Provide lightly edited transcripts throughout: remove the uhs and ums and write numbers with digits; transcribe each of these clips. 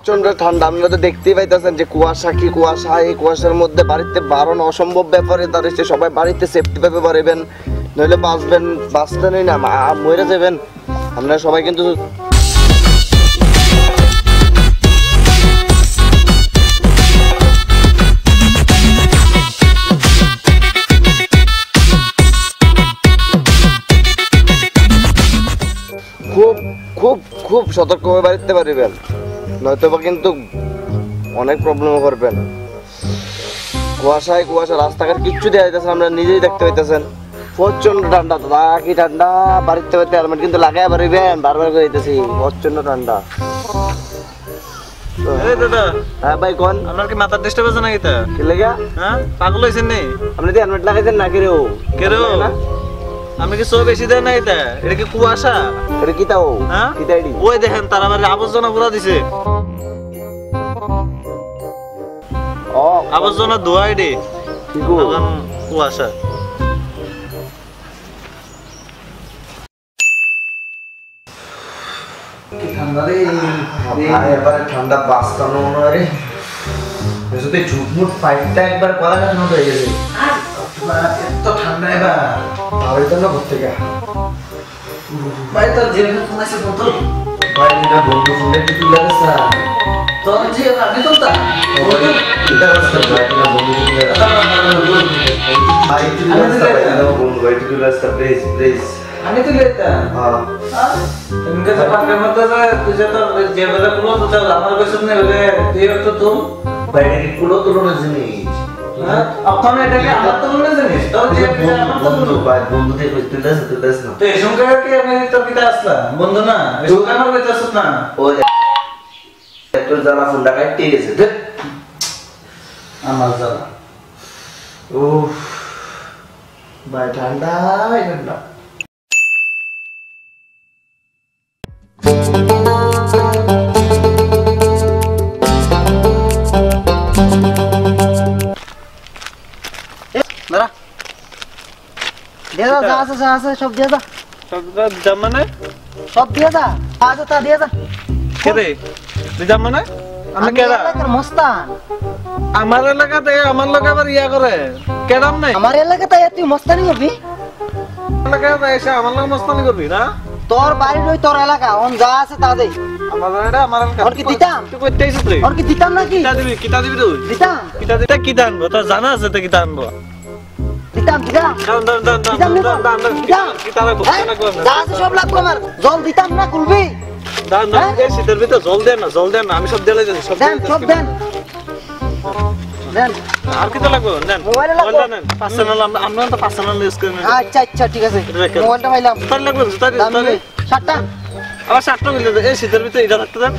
প্রচন্ড ঠান্ডা, আপনারা তো দেখতেই পাইতেছেন যে কুয়াশা কি কুয়াশা। এই কুয়াশার মধ্যে বাড়িতে বারণ অসম্ভব ব্যাপারে, তার সবাই বাড়িতে সেফটি ভাবে বাড়িবেন, নইলে বাঁচতে নেই না মরে যাবেন আপনারা সবাই। কিন্তু খুব খুব খুব সতর্কভাবে বাড়িতে পারিবেন, নয়তো কিন্তু অনেক প্রবলেম করবেন। কুয়াশায় কুয়াশা, রাস্তাঘাট কিচ্ছু দেওয়া যাইতেছে, আমরা নিজেই দেখতে পাইতেছেন প্রচন্ড ঠান্ডা। দাদা কি ঠান্ডা, বাড়িতে বাড়িতে হেলমেট কিন্তু লাগাই পারিবেন, বারবার করে দিতেছি প্রচন্ড ঠান্ডা। হ্যাঁ ভাই কোন, আপনার কি মাথার ডিস্টার্ব আছে নাকি? কি লাগা? হ্যাঁ পাগল হইছেন নি? আপনি কি হেলমেট লাগাইছেন না? কেরেও আমি কি সব বেশি দেন না? এটা কি কুয়াশা? এটা কি তাও? হ্যাঁ কি তাইডি? ওই দেখেন তার আমার আবর্জনা পুরা দিছে। ও আবর্জনা ধোয়াই দে কি গো কুয়াশা। কি ঠান্ডা রে ভাই, এবারে ঠান্ডা বাঁচতানো মনে হয় রে। যদি ঝুটমুট ফাইটটা একবার করা গেছে মতো হয়ে গেছে। এত ঠান্ডা এবার ভাবে তো না করতে গা ভাই। তোর যে তোমাইছে বোতল ভাই, এটা বন্ধু ফোনে কি তুলে গেছে তোর যে আমি তো তা এটা রাস্তা ভাই, এটা বন্ধু তুলে ভাই তুলে রাস্তা ভাই, এটা বন্ধু ভাই তুলে রাস্তা প্লিজ প্লিজ। আমি তো লেতা হ্যাঁ ইনকে তো পাকে মত তুই যে তোর যে বেলা পুরো তো চল আমার কইছ না বলে তুই তো তুম বাইরে কি পুরো তুলনা জিনিস। হ্যাঁ আপন এটাকে আমার তো মনে জানিস তোর যে আমার তো বন্ধু ভাই, বন্ধু থেকে তুলে না তো এই সঙ্গে কি আমি তোর কিটা আসলাম বন্ধু না? এই সঙ্গে আমার কইছ না ও একটু জানা ফোনটা কাটতে গেছে আমার জানা। উফ ভাই ঠান্ডা ঠান্ডা। দাঁড়া দিয়ে দাও, যা আছে সব দিয়ে দাও, সব জাম মানে সব দিয়ে দাও, আজ তা দিয়ে দাও। কে রে তুই জাম মানে? আমি কেডা? এলাকার মস্তান। আমার এলাকাতে আমার লোক আবার ইয়া করে কেডাম নাই? আমার এলাকাতে তুই মস্তানি করবি? এলাকাতে এসে আমার লোক মস্তানি করবি না? তোর বাড়ি ওই তোর এলাকা, অন যা আছে তা দে। আমার এটা আমার এলাকা। ওর কি দিতাম? তুই কইতে আইছিস রে? ওর কি দিতাম নাকি? কিতা দিবি তুই? দিতাম কিতা আনবো? তোর জানা আছে তো কিতা আনবো? দিতাম দিতাম দিতাম নিবো, দিতাম। হ্যাঁ? যা আছে সব লাগবো আমার, জল দিতাম না খুলবি? শীতের ভিতরে জল দেন না, আমি সব দিলে জানি, সব দেন সব দেন দেন। আর কিতা লাগবে? নেন মোবাইলে লাগবে? নেন পার্সোনাল, আমরা তো পার্সোনাল ইউজ করি না। আচ্ছা আচ্ছা ঠিক আছে, রেখে। মোবাইলটা পাইলাম। জুতা লাগবে? জুতা দাম নেবে 60 টাকা। আবার 60 টাকা দিলে এই শীতের ভিতরে এটা রাখতে দেন।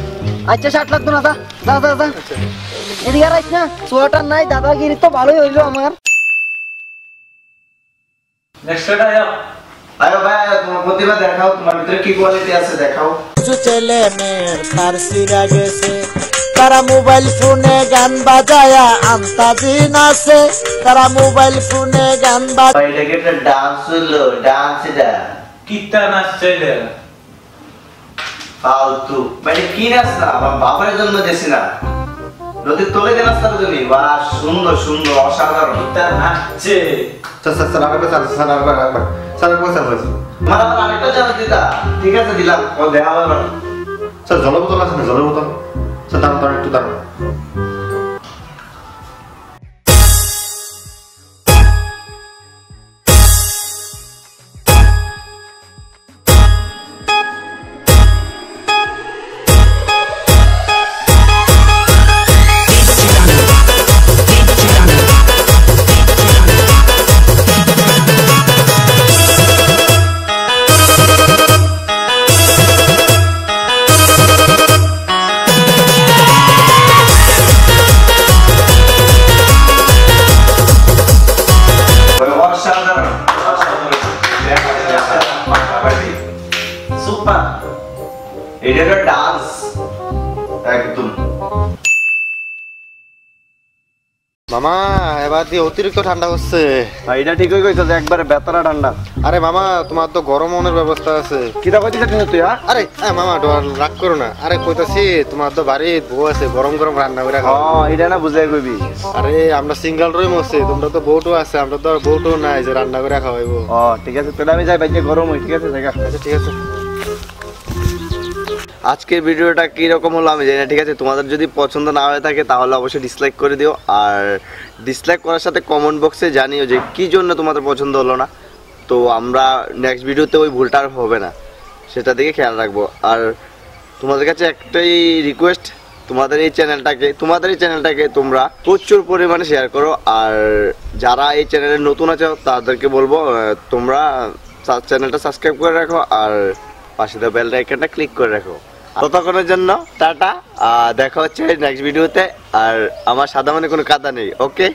আচ্ছা 60 লাগতো না, যা যা যা। এদিকে আর আইস না, সোয়েটার নাই, দাদাগিরি তো ভালোই হইলো আমার। নেক্সট ডে আয়া আরে ভাই তোমার প্রতিভা দেখাও, তোমার ভিতরে কি কোয়ালিটি আছে দেখাও। কিছু ছেলে মেয়ের ফার্সিরা গেছে, তারা মোবাইল ফোনে গান বাজায়া আন্তাজি নাচে, তারা মোবাইল ফোনে গান ভাই এটা কি একটা ডান্স হলো? ডান্স এটা কিতা নাচছে রে? ফালতু ভাই, কি নাচ না? আমার বাবার জন্য দেশি না, যদি তোকে যে নাচটা তুমি বাহ, সুন্দর সুন্দর অসাধারণ। কিতা নাচছে? স্যার আমার আরেকটা জানা দিতা। ঠিক আছে দিলাম, ও দেখা হবে। স্যার জলের বোতল আছে না? জলের বোতল স্যার দাঁড়ান একটু দাঁড়ান। সুপার, এটা একটা ডান্স একদম। মামা এবার দিয়ে অতিরিক্ত ঠান্ডা হচ্ছে। এটা ঠিকই কইছো যে একবারে বেতারা ঠান্ডা। আরে মামা তোমার তো গরম মনের ব্যবস্থা আছে। কিটা কইছিস তুই? হ্যাঁ আরে মামা রাগ করো না। আরে কইতাছি তোমার তো বাড়ির বউ আছে, গরম গরম রান্না করে খাও। এটা না বুঝাই কইবি। আরে আমরা সিঙ্গেল রুম আছে, তোমরা তো বউটো আছে, আমরা তো আর বউটো নাই যে রান্না করে খাওয়াইবো। ঠিক আছে, তাহলে আমি যাই বাইরে, গরম হই। ঠিক আছে জায়গা। আচ্ছা ঠিক আছে। আজকের ভিডিওটা কীরকম হলো আমি জানি না। ঠিক আছে, তোমাদের যদি পছন্দ না হয়ে থাকে তাহলে অবশ্যই ডিসলাইক করে দিও, আর ডিসলাইক করার সাথে কমেন্ট বক্সে জানিও যে কী জন্য তোমাদের পছন্দ হলো না। তো আমরা নেক্সট ভিডিওতে ওই ভুলটা আর হবে না, সেটা দিকে খেয়াল রাখবো। আর তোমাদের কাছে একটাই রিকোয়েস্ট, তোমাদের এই চ্যানেলটাকে তোমরা প্রচুর পরিমাণে শেয়ার করো। আর যারা এই চ্যানেলে নতুন আছে তাদেরকে বলবো তোমরা চ্যানেলটা সাবস্ক্রাইব করে রাখো, আর পাশে দেওয়া বেল আইকনটা ক্লিক করে রাখো। ততক্ষণের জন্য টাটা, দেখা হচ্ছে নেক্সট ভিডিওতে। আর আমার সাদা মানে কোনো কাদা নেই। ওকে।